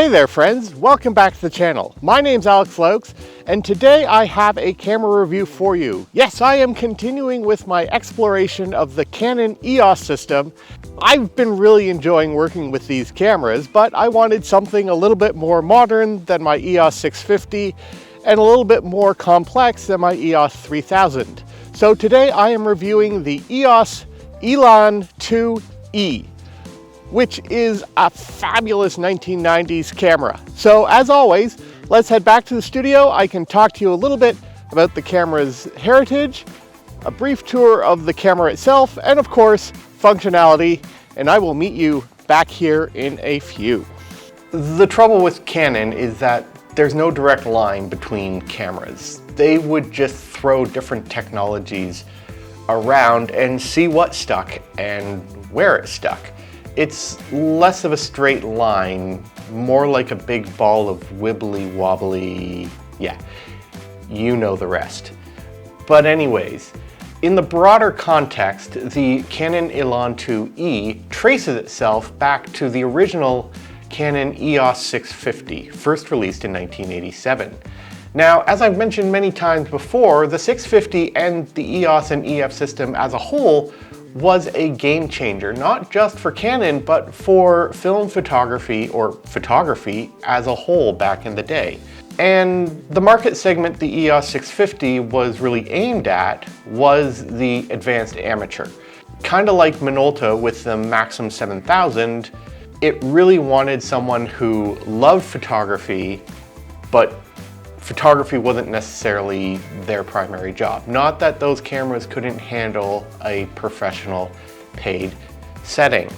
Hey there friends, welcome back to the channel. My name's Alex Laux, and today I have a camera review for you. Yes, I am continuing with my exploration of the Canon EOS system. I've been really enjoying working with these cameras, but I wanted something a little bit more modern than my EOS 650 and a little bit more complex than my EOS 3000. So today I am reviewing the EOS Elan IIe, which is a fabulous 1990s camera. So as always, let's head back to the studio. I can talk to you a little bit about the camera's heritage, a brief tour of the camera itself, and of course, functionality, and I will meet you back here in a few. The trouble with Canon is that there's no direct line between cameras. They would just throw different technologies around and see what stuck and where it stuck. It's less of a straight line, more like a big ball of wibbly wobbly, yeah, you know the rest. But anyways, in the broader context, the Canon Elan IIe traces itself back to the original Canon EOS 650, first released in 1987. Now, as I've mentioned many times before, the 650 and the EOS and EF system as a whole was a game changer, not just for Canon, but for film photography or photography as a whole back in the day. And the market segment the EOS 650 was really aimed at was the advanced amateur. Kind of like Minolta with the Maxim 7000, it really wanted someone who loved photography, but photography wasn't necessarily their primary job. Not that those cameras couldn't handle a professional paid setting.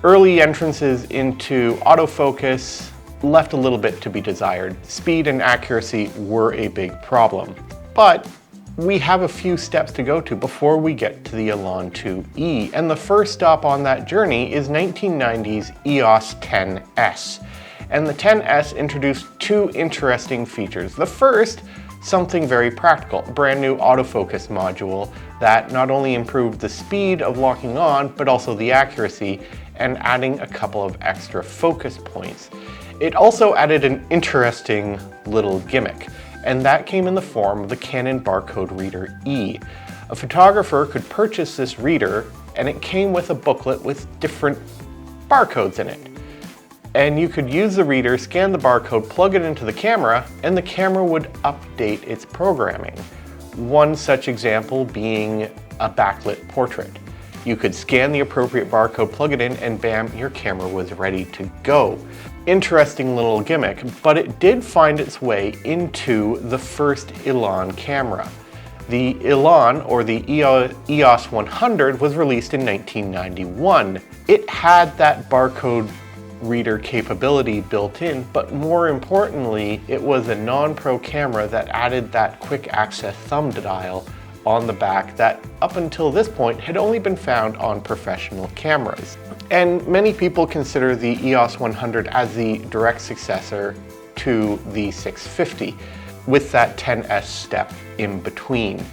Early entrances into autofocus left a little bit to be desired. Speed and accuracy were a big problem. But we have a few steps to go to before we get to the Elan IIe, and the first stop on that journey is 1990's EOS XS. And the XS introduced two interesting features. The first, something very practical, a brand new autofocus module that not only improved the speed of locking on, but also the accuracy, and adding a couple of extra focus points. It also added an interesting little gimmick, and that came in the form of the Canon Barcode Reader E. A photographer could purchase this reader, and it came with a booklet with different barcodes in it. And you could use the reader, scan the barcode, plug it into the camera, and the camera would update its programming. One such example being a backlit portrait. You could scan the appropriate barcode, plug it in, and bam, your camera was ready to go. Interesting little gimmick, but it did find its way into the first Elan camera. The Elan, or the EOS 100, was released in 1991. It had that barcode reader capability built in, but more importantly, it was a non-pro camera that added that quick access thumb dial on the back that up until this point had only been found on professional cameras. And many people consider the EOS 100 as the direct successor to the 650, with that XS step in between.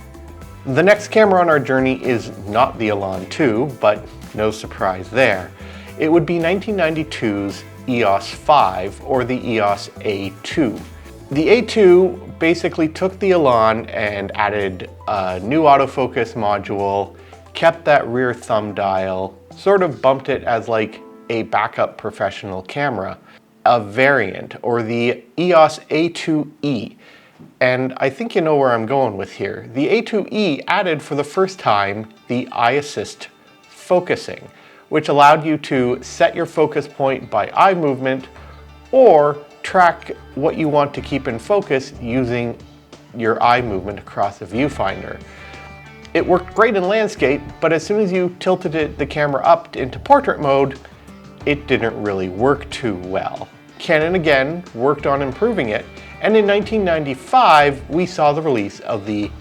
The next camera on our journey is not the Elan II, but no surprise there. It would be 1992's EOS 5, or the EOS A2. The A2 basically took the Elan and added a new autofocus module, kept that rear thumb dial, sort of bumped it as like a backup professional camera, a variant, or the EOS A2e. And I think you know where I'm going with here. The A2e added for the first time the eye assist focusing, which allowed you to set your focus point by eye movement or track what you want to keep in focus using your eye movement across the viewfinder. It worked great in landscape, but as soon as you tilted the camera up into portrait mode, it didn't really work too well. Canon again worked on improving it, and in 1995 we saw the release of the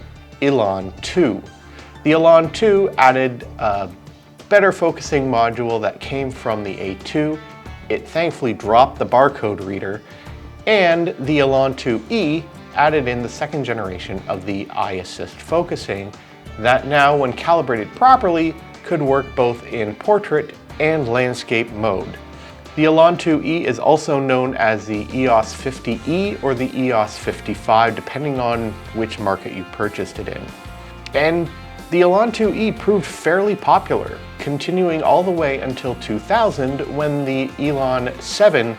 Elan II. The Elan II added a better focusing module that came from the A2. It thankfully dropped the barcode reader, and the Elan IIe added in the second generation of the eye assist focusing that now, when calibrated properly, could work both in portrait and landscape mode. The Elan IIe is also known as the EOS 50e or the EOS 55, depending on which market you purchased it in. And the Elan IIe proved fairly popular, continuing all the way until 2000 when the Elan 7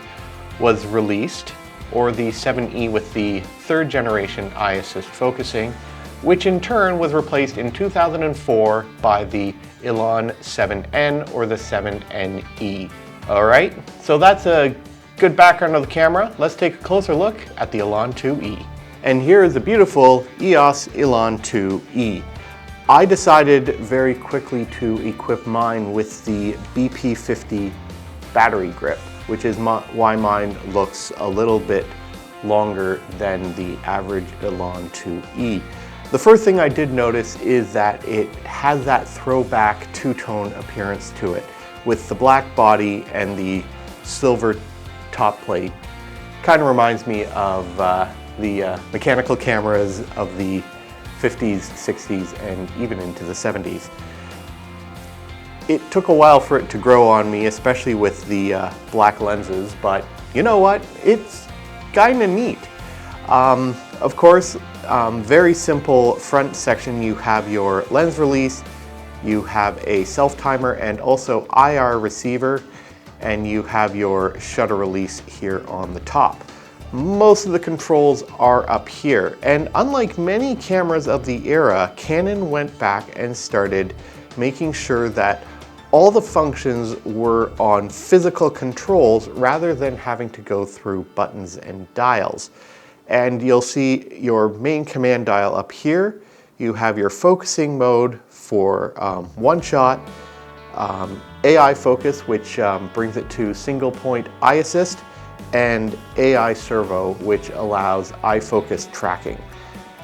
was released, or the 7e with the third generation eye assist focusing, which in turn was replaced in 2004 by the Elan 7N or the 7NE. All right, so that's a good background of the camera. Let's take a closer look at the Elan IIe. And here is the beautiful EOS Elan IIe. I decided very quickly to equip mine with the BP50 battery grip, which is why mine looks a little bit longer than the average Elan IIe. The first thing I did notice is that it has that throwback two-tone appearance to it, with the black body and the silver top plate. Kind of reminds me of the mechanical cameras of the 50s, 60s, and even into the 70s. It took a while for it to grow on me, especially with the black lenses, but you know what? It's kinda neat. Of course, very simple front section. You have your lens release, you have a self-timer and also IR receiver, and you have your shutter release here on the top. Most of the controls are up here, and unlike many cameras of the era, Canon went back and started making sure that all the functions were on physical controls rather than having to go through buttons and dials. And you'll see your main command dial up here. You have your focusing mode for one shot, AI focus, which brings it to single point eye assist, and AI servo, which allows eye focus tracking.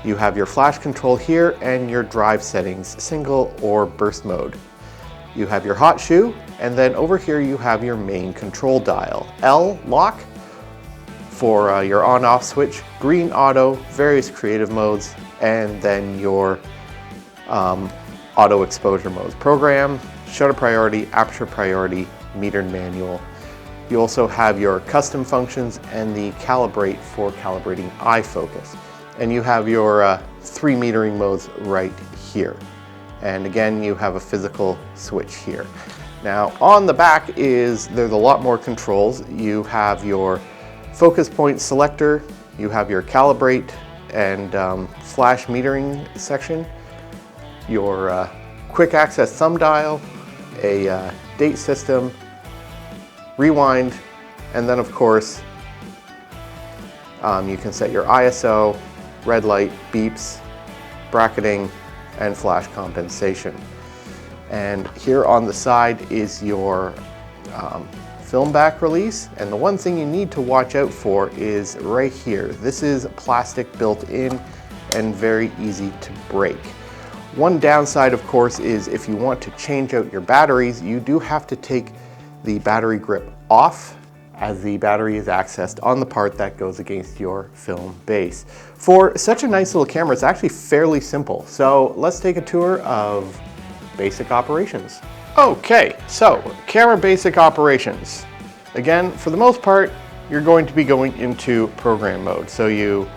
You have your flash control here and your drive settings, single or burst mode. You have your hot shoe, and then over here you have your main control dial. L, lock, for your on-off switch, green, auto, various creative modes, and then your auto exposure modes. Program, shutter priority, aperture priority, metered manual. You also have your custom functions and the calibrate for calibrating eye focus. And you have your 3 metering modes right here. And again, you have a physical switch here. Now on the back there's a lot more controls. You have your focus point selector, you have your calibrate and flash metering section, your quick access thumb dial, a date system, rewind, and then of course you can set your ISO, red light, beeps, bracketing, and flash compensation. And here on the side is your film back release, and the one thing you need to watch out for is right here. This is plastic built in and very easy to break. One downside, of course, is if you want to change out your batteries, you do have to take the battery grip off, as the battery is accessed on the part that goes against your film base. For such a nice little camera, it's actually fairly simple. So let's take a tour of basic operations. Okay, so camera basic operations. Again, for the most part, you're going to be going into program mode. So you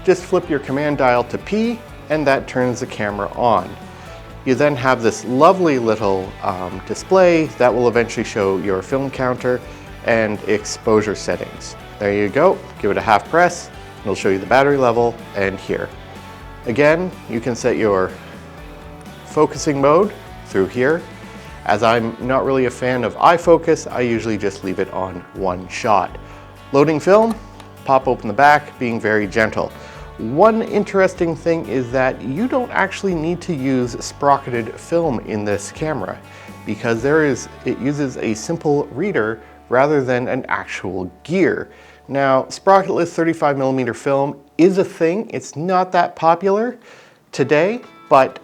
just flip your command dial to P, and that turns the camera on. You then have this lovely little display that will eventually show your film counter and exposure settings. There you go, give it a half press, and it'll show you the battery level and here. Again, you can set your focusing mode through here. As I'm not really a fan of eye focus, I usually just leave it on one shot. Loading film, pop open the back, being very gentle. One interesting thing is that you don't actually need to use sprocketed film in this camera because it uses a simple reader rather than an actual gear. Now, sprocketless 35mm film is a thing. It's not that popular today, but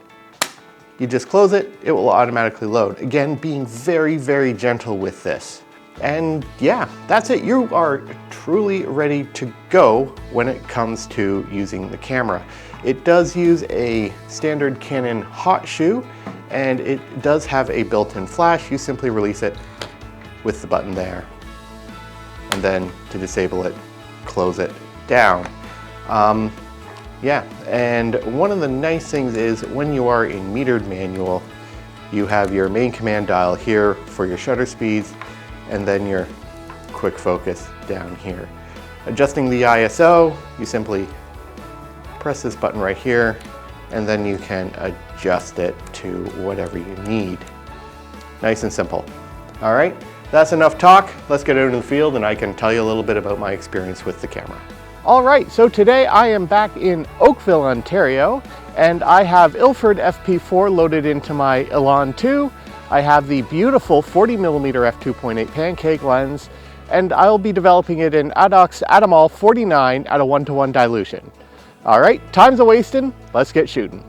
you just close it, it will automatically load. Again, being very, very gentle with this. And yeah, that's it. You are truly ready to go when it comes to using the camera. It does use a standard Canon hot shoe, and it does have a built-in flash. You simply release it with the button there. and then to disable it, close it down. Yeah, and one of the nice things is when you are in metered manual, you have your main command dial here for your shutter speeds, and then your quick focus down here. Adjusting the ISO, you simply press this button right here, and then you can adjust it to whatever you need. Nice and simple. All right, that's enough talk. Let's get out into the field and I can tell you a little bit about my experience with the camera. All right, so today I am back in Oakville, Ontario, and I have Ilford FP4 loaded into my Elan II. I have the beautiful 40mm f2.8 pancake lens, and I'll be developing it in Adox Atomol 49 at a 1:1 dilution. All right, time's a-wasting, let's get shooting.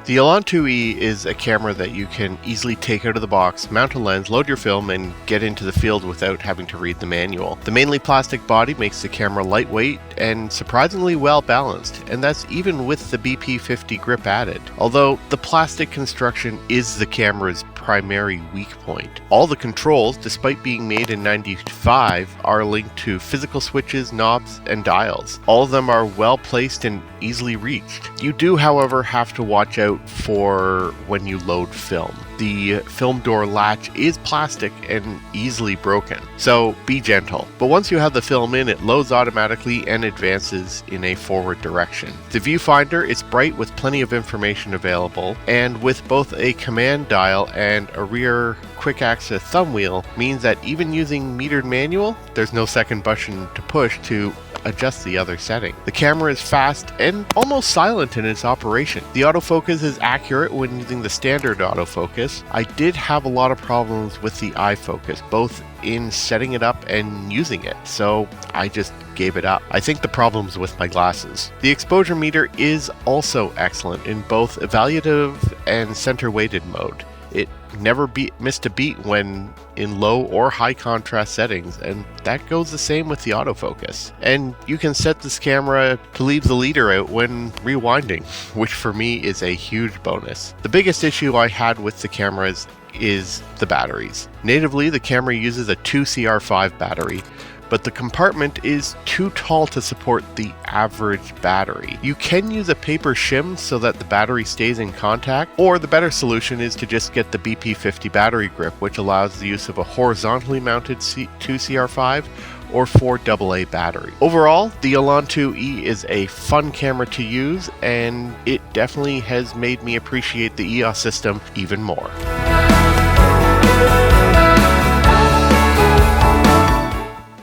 The Elan IIe is a camera that you can easily take out of the box, mount a lens, load your film, and get into the field without having to read the manual. The mainly plastic body makes the camera lightweight and surprisingly well balanced, and that's even with the BP50 grip added. Although the plastic construction is the camera's primary weak point. All the controls, despite being made in '95, are linked to physical switches, knobs, and dials. All of them are well placed and easily reached. You do, however, have to watch out for when you load film. The film door latch is plastic and easily broken, so be gentle. But once you have the film in, it loads automatically and advances in a forward direction. The viewfinder is bright with plenty of information available, and with both a command dial and a rear quick access thumb wheel means that even using metered manual, there's no second button to push to adjust the other setting. The camera is fast and almost silent in its operation. The autofocus is accurate when using the standard autofocus. I did have a lot of problems with the eye focus, both in setting it up and using it, so I just gave it up. I think the problem's with my glasses. The exposure meter is also excellent in both evaluative and center weighted mode. It never missed a beat when in low or high contrast settings, and that goes the same with the autofocus. And you can set this camera to leave the leader out when rewinding, which for me is a huge bonus. The biggest issue I had with the cameras is the batteries. Natively, the camera uses a 2CR5 battery, but the compartment is too tall to support the average battery. You can use a paper shim so that the battery stays in contact, or the better solution is to just get the BP50 battery grip, which allows the use of a horizontally mounted 2CR5 or 4AA battery. Overall, the Elan IIe is a fun camera to use, and it definitely has made me appreciate the EOS system even more.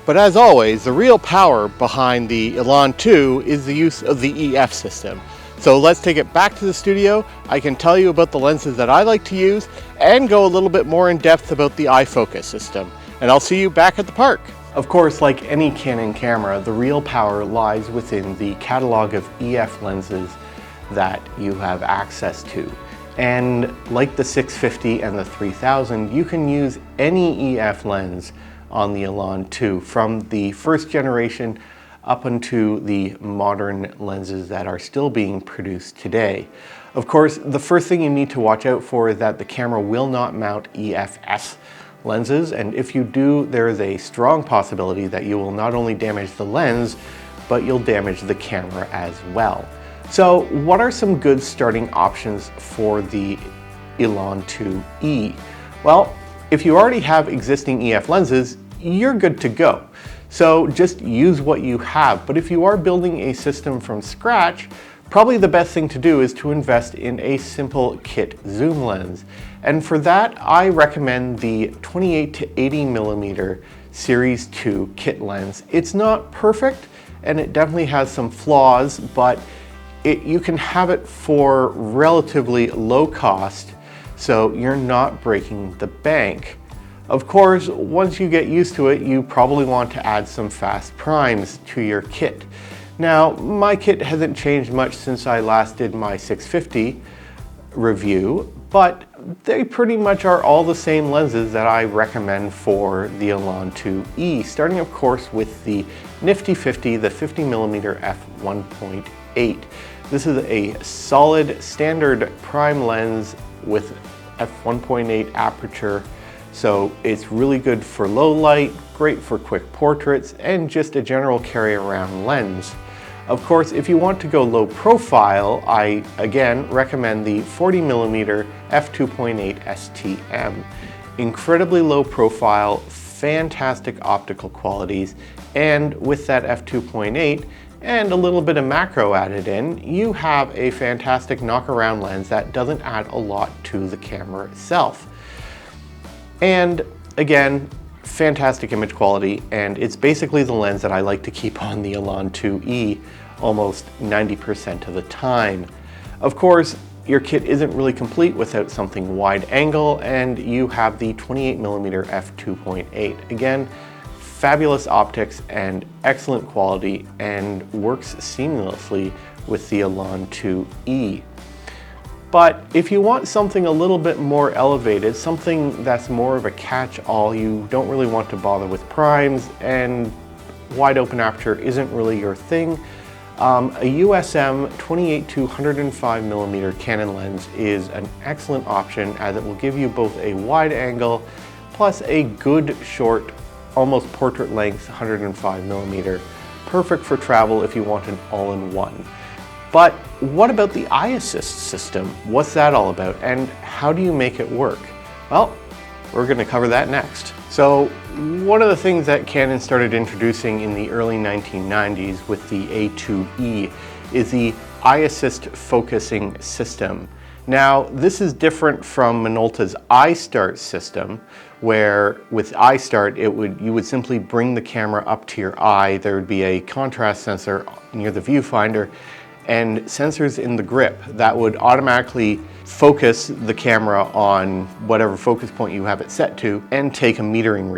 But as always, the real power behind the Elan II is the use of the EF system. So let's take it back to the studio. I can tell you about the lenses that I like to use and go a little bit more in depth about the eye focus system. And I'll see you back at the park. Of course, like any Canon camera, the real power lies within the catalog of EF lenses that you have access to. And like the 650 and the 3000, you can use any EF lens on the Elan II, from the first generation up into the modern lenses that are still being produced today. Of course, the first thing you need to watch out for is that the camera will not mount EFS lenses, and if you do, there is a strong possibility that you will not only damage the lens, but you'll damage the camera as well. So what are some good starting options for the Elan IIe? Well, if you already have existing EF lenses, you're good to go. So just use what you have. But if you are building a system from scratch, probably the best thing to do is to invest in a simple kit zoom lens. And for that, I recommend the 28 to 80mm Series 2 kit lens. It's not perfect, and it definitely has some flaws, but you can have it for relatively low cost, so you're not breaking the bank. Of course, once you get used to it, you probably want to add some fast primes to your kit. Now, my kit hasn't changed much since I last did my 650 review, but they pretty much are all the same lenses that I recommend for the Elan IIe, starting of course with the nifty 50, the 50mm f1.8. This is a solid standard prime lens with f1.8 aperture, so it's really good for low light, great for quick portraits, and just a general carry around lens. Of course, if you want to go low profile, I again recommend the 40mm f2.8 STM. Incredibly low profile, fantastic optical qualities, and with that f2.8 and a little bit of macro added in, you have a fantastic knockaround lens that doesn't add a lot to the camera itself. And again, fantastic image quality, and it's basically the lens that I like to keep on the Elan IIe almost 90% of the time. Of course, your kit isn't really complete without something wide angle, and you have the 28mm f2.8. Again, fabulous optics and excellent quality, and works seamlessly with the Elan IIe. But if you want something a little bit more elevated, something that's more of a catch-all, you don't really want to bother with primes, and wide open aperture isn't really your thing, a USM 28-105mm Canon lens is an excellent option, as it will give you both a wide angle plus a good short, almost portrait length 105mm. Perfect for travel if you want an all-in-one. But what about the eye assist system? What's that all about, and how do you make it work? Well, we're going to cover that next. So one of the things that Canon started introducing in the early 1990s with the A2E is the eye assist focusing system. Now, this is different from Minolta's iStart system, where with iStart, you would simply bring the camera up to your eye. There would be a contrast sensor near the viewfinder and sensors in the grip that would automatically focus the camera on whatever focus point you have it set to and take a metering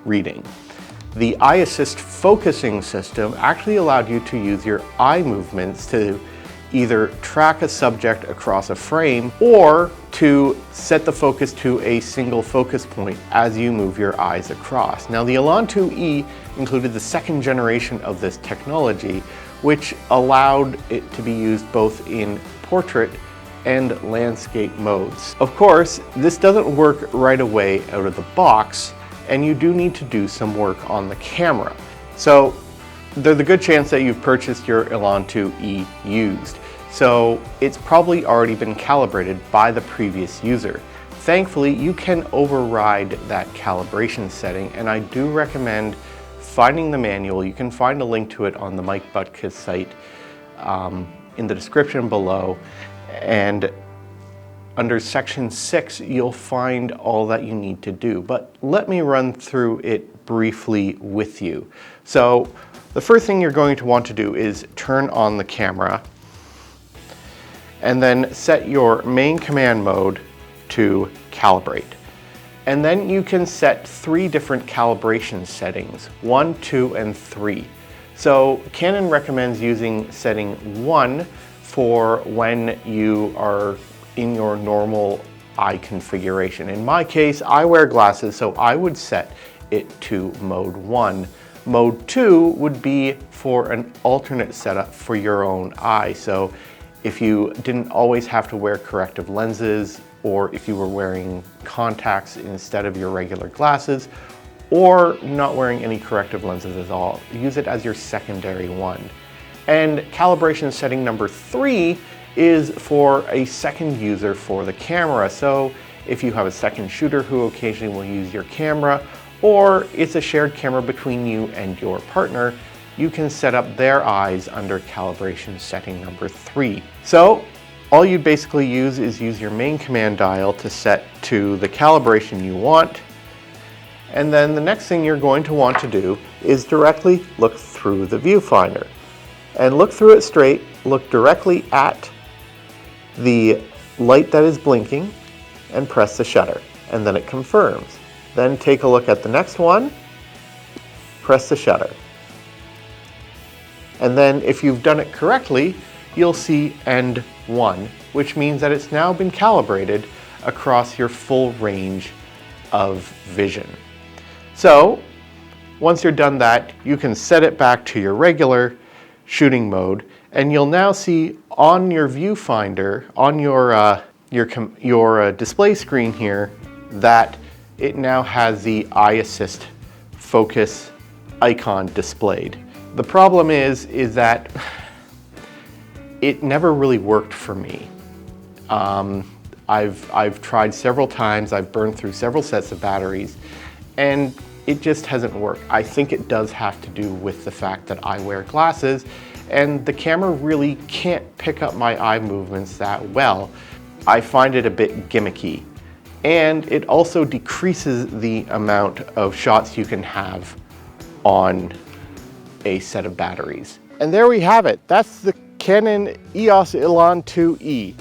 reading. The eye assist focusing system actually allowed you to use your eye movements to either track a subject across a frame or to set the focus to a single focus point as you move your eyes across. Now, the Elan IIe included the second generation of this technology, which allowed it to be used both in portrait and landscape modes. Of course, this doesn't work right away out of the box, and you do need to do some work on the camera. So there's a good chance that you've purchased your Elan IIe used. So it's probably already been calibrated by the previous user. Thankfully, you can override that calibration setting, and I do recommend finding the manual. You can find a link to it on the Mike Butka's site in the description below. And under section 6, you'll find all that you need to do. But let me run through it briefly with you. So the first thing you're going to want to do is turn on the camera and then set your main command mode to calibrate. And then you can set 3 different calibration settings, 1, 2, and 3. So Canon recommends using setting 1 for when you are in your normal eye configuration. In my case, I wear glasses, so I would set it to mode 1. Mode 2 would be for an alternate setup for your own eye. So if you didn't always have to wear corrective lenses, or if you were wearing contacts instead of your regular glasses, or not wearing any corrective lenses at all, use it as your secondary one. And calibration setting number 3 is for a second user for the camera. So if you have a second shooter who occasionally will use your camera, or it's a shared camera between you and your partner, you can set up their eyes under calibration setting number 3. So all you basically use is your main command dial to set to the calibration you want. And then the next thing you're going to want to do is directly look through the viewfinder. And look through it straight, look directly at the light that is blinking, and press the shutter. And then it confirms. Then take a look at the next one, press the shutter. And then if you've done it correctly, you'll see end 1, which means that it's now been calibrated across your full range of vision. So once you're done that, you can set it back to your regular shooting mode, and you'll now see on your viewfinder, on your display screen here, that it now has the eye assist focus icon displayed. The problem is that it never really worked for me. I've tried several times, I've burned through several sets of batteries, and it just hasn't worked. I think it does have to do with the fact that I wear glasses and the camera really can't pick up my eye movements that well. I find it a bit gimmicky, and it also decreases the amount of shots you can have on a set of batteries. And there we have it. That's the Canon EOS Elan IIe.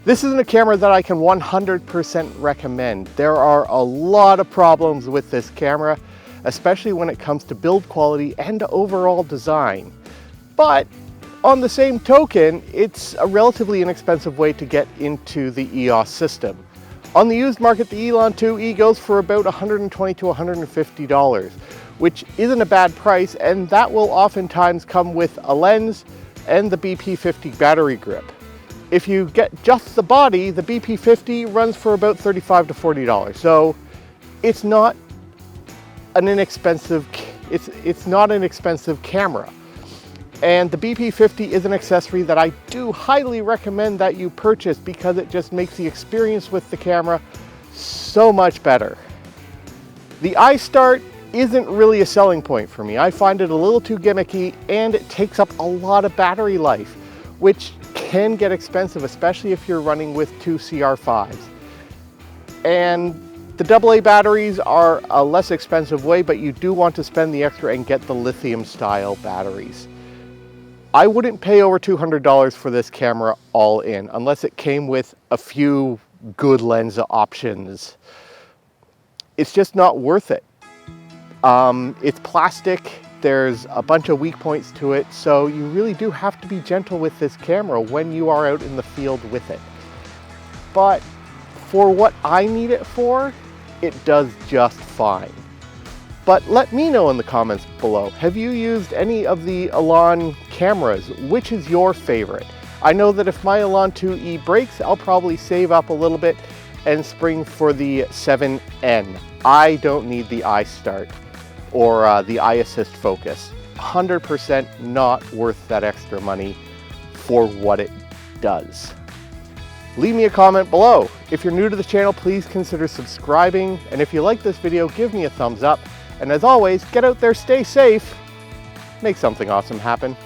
This isn't a camera that I can 100% recommend. There are a lot of problems with this camera, especially when it comes to build quality and overall design. But on the same token, it's a relatively inexpensive way to get into the EOS system. On the used market, the Elan IIe goes for about $120 to $150, which isn't a bad price, and that will oftentimes come with a lens and the BP50 battery grip. If you get just the body, the BP50 runs for about $35 to $40. So it's not an inexpensive, it's not an expensive camera. And the BP50 is an accessory that I do highly recommend that you purchase because it just makes the experience with the camera so much better. The iStart isn't really a selling point for me. I find it a little too gimmicky, and it takes up a lot of battery life, which can get expensive, especially if you're running with two CR5s. And the AA batteries are a less expensive way, but you do want to spend the extra and get the lithium style batteries. I wouldn't pay over $200 for this camera all in, unless it came with a few good lens options. It's just not worth it. It's plastic, there's a bunch of weak points to it, so you really do have to be gentle with this camera when you are out in the field with it. But for what I need it for, it does just fine. But let me know in the comments below, have you used any of the Elan cameras? Which is your favorite? I know that if my Elan IIe breaks, I'll probably save up a little bit and spring for the 7N. I don't need the iStart or the eye assist focus. 100% not worth that extra money for what it does. Leave me a comment below. If you're new to the channel, please consider subscribing. And if you like this video, give me a thumbs up. And as always, get out there, stay safe, make something awesome happen.